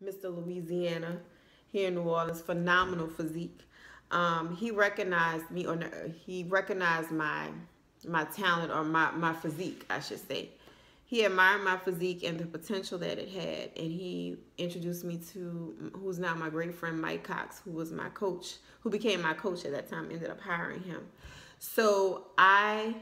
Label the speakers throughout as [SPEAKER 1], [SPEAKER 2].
[SPEAKER 1] Mr. Louisiana here in New Orleans, phenomenal physique. He recognized me, or no, he recognized my talent, or my physique, I should say. He admired my physique and the potential that it had, and he introduced me to who's now my great friend Mike Cox, who was my coach, who became my coach at that time. Ended up hiring him. So I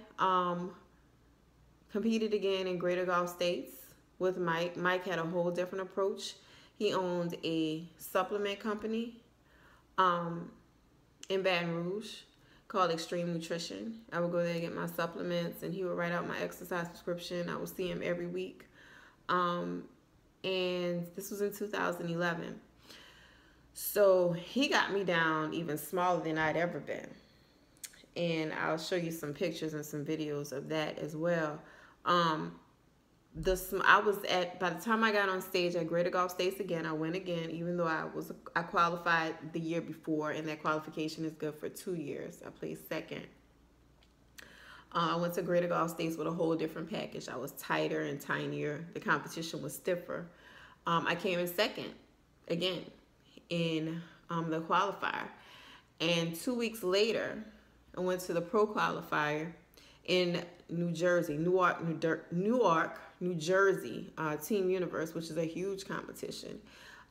[SPEAKER 1] competed again in Greater Gulf States with Mike. Mike had a whole different approach. He owned a supplement company in Baton Rouge called Extreme Nutrition. I would go there and get my supplements, and he would write out my exercise prescription. I would see him every week. And this was in 2011. So he got me down even smaller than I'd ever been. And I'll show you some pictures and some videos of that as well. I was by the time I got on stage at Greater Gulf States again, I went again, even though I qualified the year before, and that qualification is good for 2 years. I placed second. I went to Greater Gulf States with a whole different package. I was tighter and tinier. The competition was stiffer. I came in second again in the qualifier. And 2 weeks later, I went to the pro qualifier in New Jersey, Newark, New Jersey, Team Universe, which is a huge competition.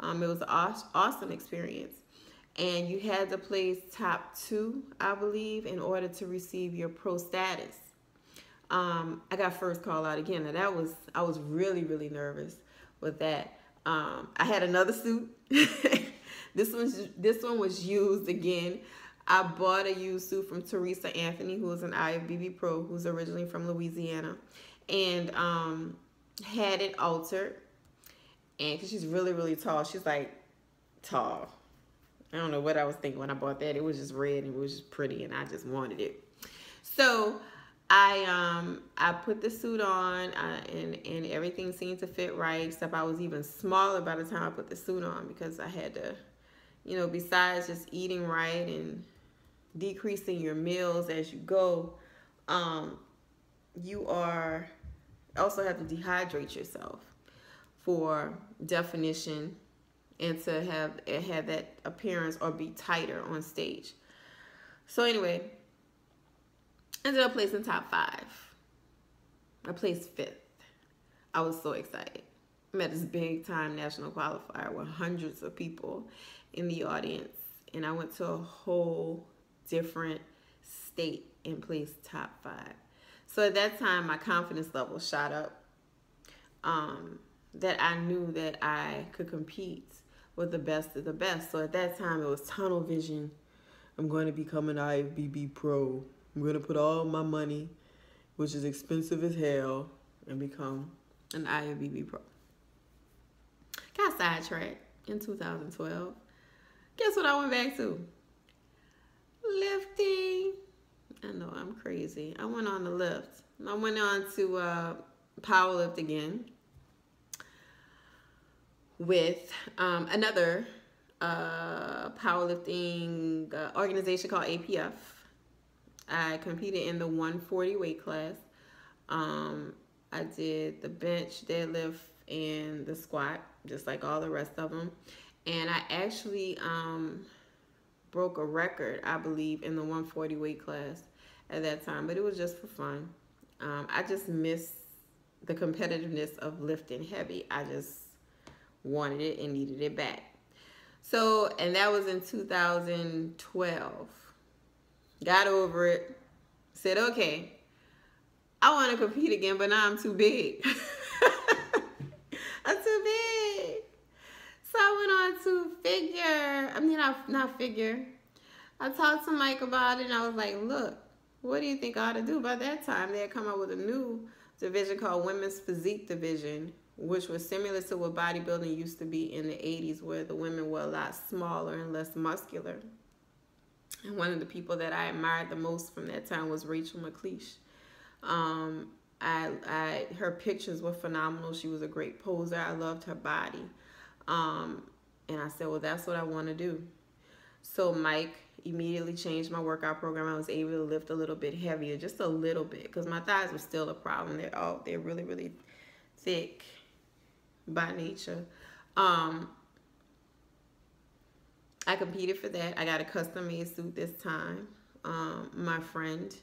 [SPEAKER 1] It was an awesome experience. And you had to place top 2, I believe, in order to receive your pro status. I got first call out again. And I was really, really nervous with that. I had another suit. This one was used again. I bought a used suit from Teresa Anthony, who is an IFBB pro, who's originally from Louisiana, and had it altered. And because she's really, really tall, she's like tall. I don't know what I was thinking when I bought that. It was just red and it was just pretty, and I just wanted it. So I put the suit on, and everything seemed to fit right, except I was even smaller by the time I put the suit on, because I had to, you know, besides just eating right and decreasing your meals as you go, you also have to dehydrate yourself for definition and to have that appearance or be tighter on stage. So anyway, ended up placing top 5. I placed 5th. I was so excited. I'm at this big time national qualifier with hundreds of people in the audience, and I went to a whole different state and placed top 5. So at that time, my confidence level shot up, that I knew that I could compete with the best of the best. So at that time, it was tunnel vision. I'm going to become an IFBB pro. I'm going to put all my money, which is expensive as hell, and become an IFBB pro. Got sidetracked in 2012. Guess what I went back to? Lifting. I know, I'm crazy. I went on the lift. I went on to power lift again with another powerlifting organization called APF. I competed in the 140 weight class. I did the bench, deadlift, and the squat, just like all the rest of them. And I actually broke a record, I believe, in the 140 weight class at that time, but it was just for fun. I just missed the competitiveness of lifting heavy. I just wanted it and needed it back. So, and that was in 2012. Got over it. Said, okay, I want to compete again, but now I'm too big. I'm too big. So I went on to figure. I mean, not figure. I talked to Mike about it, and I was like, look, what do you think I ought to do? By that time, they had come out with a new division called Women's Physique Division, which was similar to what bodybuilding used to be in the 80s, where the women were a lot smaller and less muscular. And one of the people that I admired the most from that time was Rachel McLeish. Her pictures were phenomenal. She was a great poser. I loved her body. And I said, well, that's what I want to do. So Mike immediately changed my workout program. I was able to lift a little bit heavier, just a little bit, because my thighs were still a problem. They're really, really thick by nature. I competed for that. I got a custom made suit this time. My friend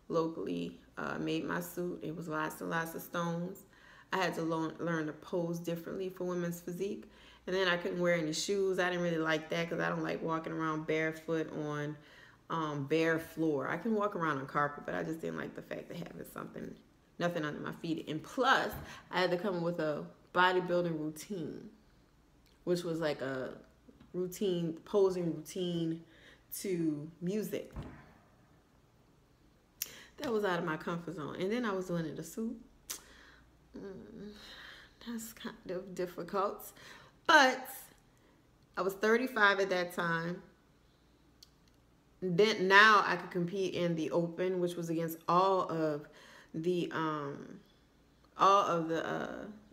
[SPEAKER 1] locally made my suit. It was lots and lots of stones. I had to learn to pose differently for women's physique. And then I couldn't wear any shoes. I didn't really like that because I don't like walking around barefoot on bare floor. I can walk around on carpet, but I just didn't like the fact of having nothing under my feet. And plus, I had to come up with a bodybuilding routine, which was like a posing routine to music. That was out of my comfort zone. And then I was doing it in a suit. That's kind of difficult. But I was 35 at that time. Then now I could compete in the open, which was against all of the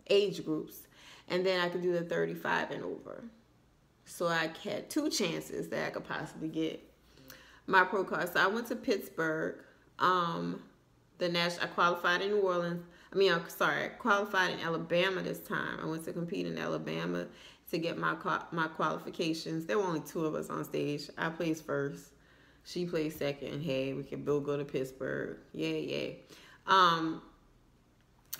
[SPEAKER 1] age groups. And then I could do the 35 and over. So I had 2 chances that I could possibly get my pro card. So I went to Pittsburgh. I qualified in New Orleans. I qualified in Alabama this time. I went to compete in Alabama to get my qualifications. There were only 2 of us on stage. I placed first. She placed second. Hey, we can both go to Pittsburgh. Yay. Man,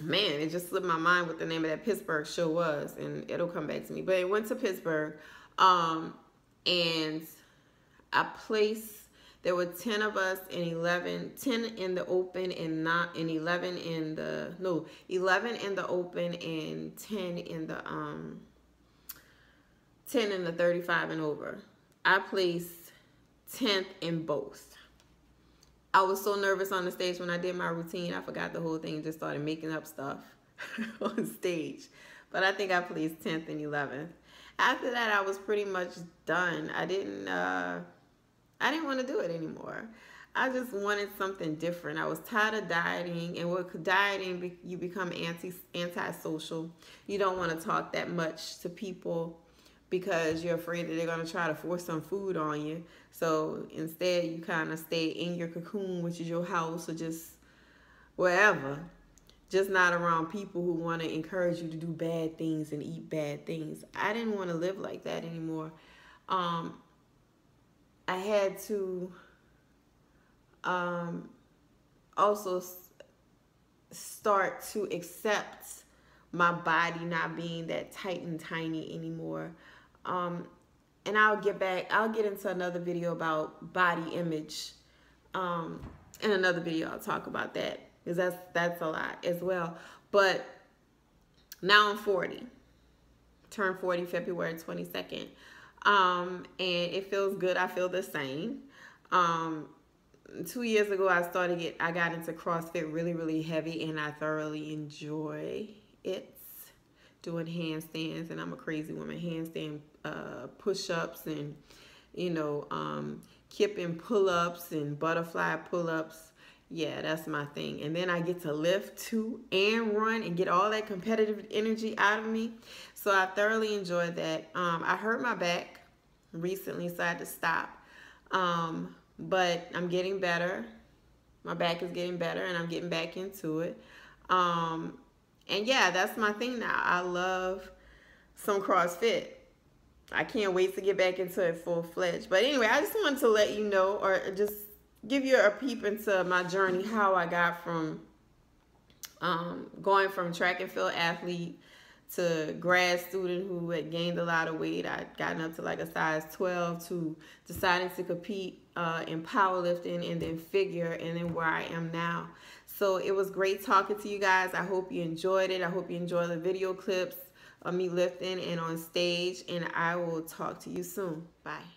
[SPEAKER 1] it just slipped my mind what the name of that Pittsburgh show was, and it'll come back to me. But it went to Pittsburgh, and I placed. There were 10 of us and 10 in the open and 11 in the 11 in the open and 10 in the 35 and over. I placed 10th in both. I was so nervous on the stage when I did my routine. I forgot the whole thing and just started making up stuff on stage. But I think I placed 10th and 11th. After that, I was pretty much done. I didn't want to do it anymore. I just wanted something different. I was tired of dieting, and with dieting, you become antisocial. You don't want to talk that much to people because you're afraid that they're going to try to force some food on you. So instead, you kind of stay in your cocoon, which is your house, or just wherever. Just not around people who want to encourage you to do bad things and eat bad things. I didn't want to live like that anymore. I had to also start to accept my body not being that tight and tiny anymore. And I'll get into another video about body image. In another video, I'll talk about that because that's a lot as well. But now I'm 40. Turned 40 February 22nd. And it feels good. I feel the same. 2 years ago, I got into CrossFit really, really heavy, and I thoroughly enjoy it. Doing handstands, and I'm a crazy woman. Handstand push-ups and, kip and pull-ups and butterfly pull-ups. Yeah, that's my thing. And then I get to lift too and run and get all that competitive energy out of me. So I thoroughly enjoy that. I hurt my back recently, so I had to stop. But I'm getting better. My back is getting better, and I'm getting back into it. And yeah, that's my thing now. I love some CrossFit. I can't wait to get back into it full-fledged. But anyway, I just wanted to let you know, or just give you a peep into my journey, how I got from going from track and field athlete to grad student who had gained a lot of weight. I'd gotten up to like a size 12 to deciding to compete in powerlifting and then figure, and then where I am now. So it was great talking to you guys. I hope you enjoyed it. I hope you enjoy the video clips of me lifting and on stage, and I will talk to you soon. Bye.